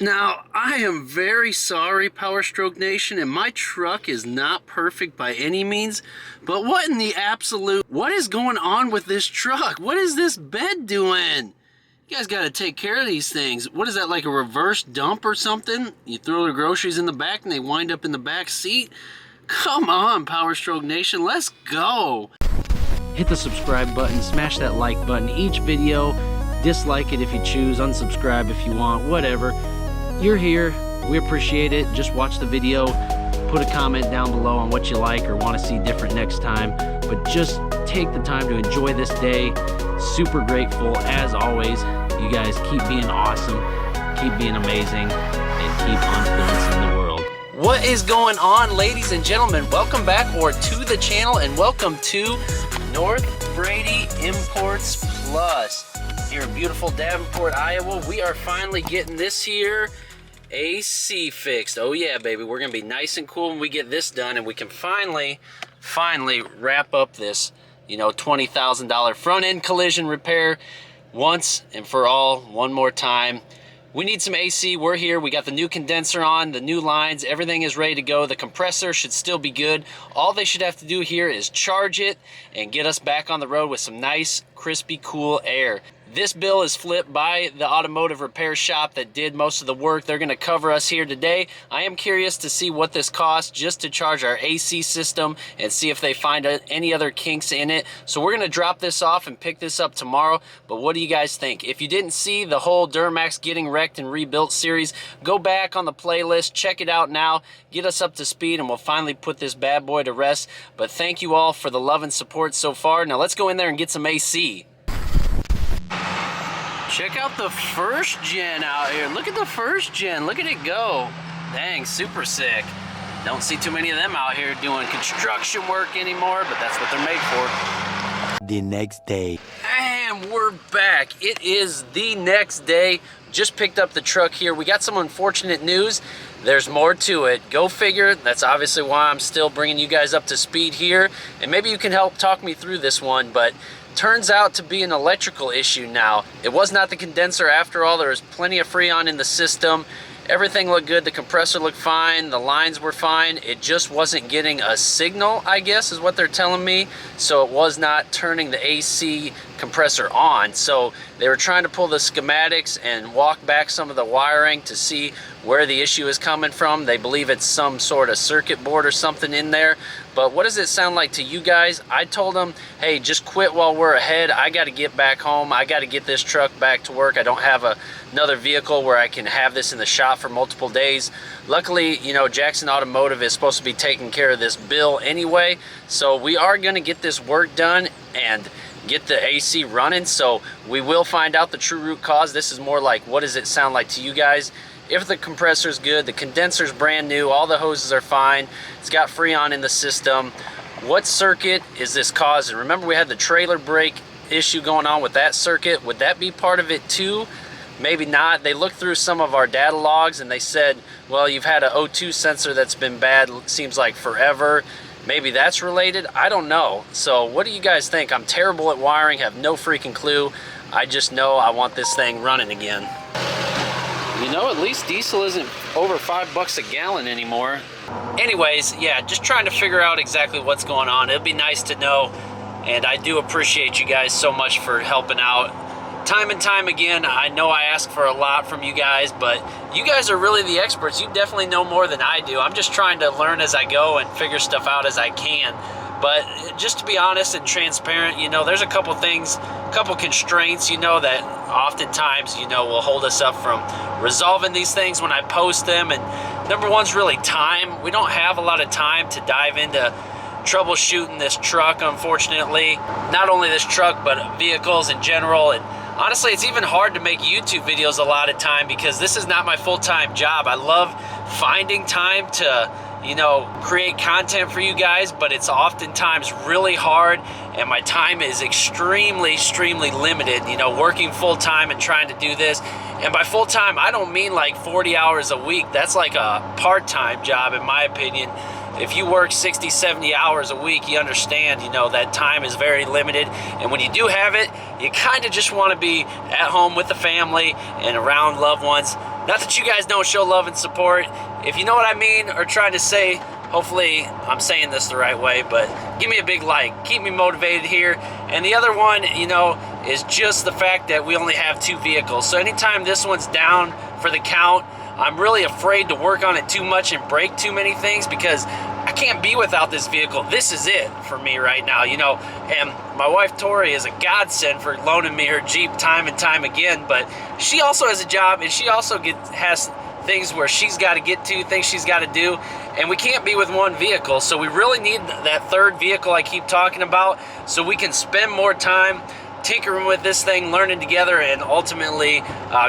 Now, I am very sorry, Power Stroke Nation, and my truck is not perfect by any means, but what in the absolute, what is going on with this truck? What is this bed doing? You guys gotta take care of these things. What is that, like a reverse dump or something? You throw the groceries in the back and they wind up in the back seat? Come on, Power Stroke Nation, let's go. Hit the subscribe button, smash that like button each video, dislike it if you choose, unsubscribe if you want, whatever. You're here, we appreciate it. Just watch the video, put a comment down below on what you like or want to see different next time, but just take the time to enjoy this day. Super grateful as always. You guys keep being awesome, keep being amazing, and keep influencing the world. What is going on, ladies and gentlemen? Welcome back to the channel, and welcome to North Brady Imports Plus. Here in beautiful Davenport, Iowa, we are finally getting this here AC fixed. Oh yeah, baby, we're gonna be nice and cool when we get this done, and we can finally wrap up this, you know, $20,000 front end collision repair once and for all, one more time. We need some AC. We're here. We got the new condenser on, the new lines, everything is ready to go. The compressor should still be good. All they should have to do here is charge it and get us back on the road with some nice, crispy, cool air. This bill is flipped by the automotive repair shop that did most of the work. They're going to cover us here today. I am curious to see what this costs just to charge our AC system and see if they find any other kinks in it. So we're going to drop this off and pick this up tomorrow. But what do you guys think? If you didn't see the whole Duramax Getting Wrecked and Rebuilt series, go back on the playlist, check it out now, get us up to speed, and we'll finally put this bad boy to rest. But thank you all for the love and support so far. Now let's go in there and get some AC. Check out the first gen out here. Look at the first gen. Look at it go. Dang, super sick. Don't see too many of them out here doing construction work anymore, but that's what they're made for. The next day. And we're back. It is the next day. Just picked up the truck here. We got some unfortunate news. There's more to it. Go figure. That's obviously why I'm still bringing you guys up to speed here. And maybe you can help talk me through this one, but turns out to be an electrical issue now. It was not the condenser after all. There was plenty of freon in the system. Everything looked good. The compressor looked fine. The lines were fine. It just wasn't getting a signal, I guess, is what they're telling me. So it was not turning the AC compressor on. So they were trying to pull the schematics and walk back some of the wiring to see where the issue is coming from. They believe it's some sort of circuit board or something in there. But what does it sound like to you guys? I told them, hey, just quit while we're ahead. I got to get back home. I got to get this truck back to work. I don't have another vehicle where I can have this in the shop for multiple days. Luckily, you know, Jackson Automotive is supposed to be taking care of this bill anyway. So we are going to get this work done and get the AC running. So we will find out the true root cause. This is more like, what does it sound like to you guys? If the compressor is good, the condenser's brand new, all the hoses are fine, it's got freon in the system, what circuit is this causing? Remember, we had the trailer brake issue going on with that circuit. Would that be part of it too? Maybe not. They looked through some of our data logs and they said, well, you've had an O2 sensor that's been bad, seems like forever. Maybe that's related. I don't know. So what do you guys think? I'm terrible at wiring, have no freaking clue. I just know I want this thing running again. You know, at least diesel isn't over $5 a gallon anymore. Anyways, yeah, just trying to figure out exactly what's going on. It'd be nice to know, and I do appreciate you guys so much for helping out. Time and time again, I know I ask for a lot from you guys, but you guys are really the experts. You definitely know more than I do. I'm just trying to learn as I go and figure stuff out as I can. But just to be honest and transparent, you know, there's a couple things, a couple constraints, you know, that oftentimes, you know, will hold us up from resolving these things when I post them. And number one's really time. We don't have a lot of time to dive into troubleshooting this truck, unfortunately. Not only this truck, but vehicles in general. And honestly, it's even hard to make YouTube videos a lot of time because this is not my full-time job. I love finding time to, you know, create content for you guys, but it's oftentimes really hard and my time is extremely limited, you know, working full-time and trying to do this. And by full-time, I don't mean like 40 hours a week. That's like a part-time job in my opinion. if you work 60, 70 hours a week, you understand, you know, that time is very limited. And when you do have it, you kind of just want to be at home with the family and around loved ones. Not that you guys don't show love and support, if you know what I mean, or trying to say. Hopefully I'm saying this the right way, but give me a big like, keep me motivated here. And the other one, you know, is just the fact that we only have 2 vehicles. So anytime this one's down for the count, I'm really afraid to work on it too much and break too many things, because I can't be without this vehicle. This is it for me right now, you know. And my wife Tori is a godsend for loaning me her Jeep time and time again, but she also has a job, and she also has things where she's got to get to, things she's got to do, and we can't be with one vehicle. So we really need that third vehicle I keep talking about, so we can spend more time tinkering with this thing, learning together, and ultimately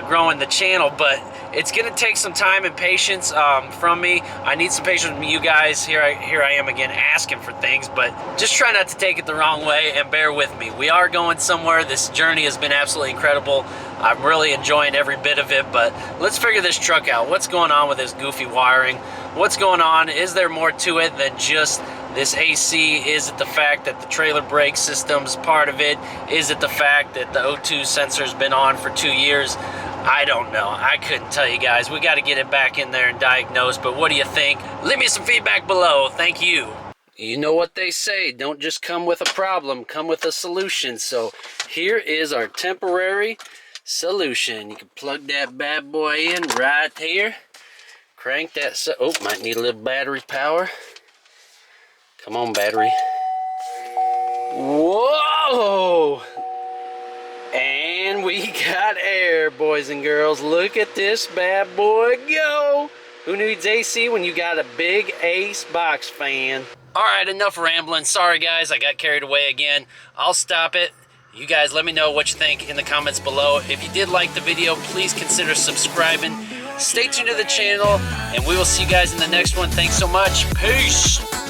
growing the channel. But it's going to take some time and patience from me. I need some patience from you guys. Here I am again asking for things, but just try not to take it the wrong way and bear with me. We are going somewhere. This journey has been absolutely incredible. I'm really enjoying every bit of it, but let's figure this truck out. What's going on with this goofy wiring? What's going on? Is there more to it than just this AC? Is it the fact that the trailer brake system's part of it? Is it the fact that the O2 sensor's been on for 2 years? I don't know. I couldn't tell you guys. We got to get it back in there and diagnose, but what do you think? Leave me some feedback below. Thank you. You know what they say, don't just come with a problem, come with a solution. So here is our temporary solution. You can plug that bad boy in right here. Crank that, oh, might need a little battery power. Come on, battery. Whoa! And we got air, boys and girls. Look at this bad boy go. Who needs AC when you got a big Ace box fan? All right, enough rambling. Sorry, guys, I got carried away again. I'll stop it. You guys let me know what you think in the comments below. If you did like the video, please consider subscribing. Stay tuned to the channel, and we will see you guys in the next one. Thanks so much. Peace.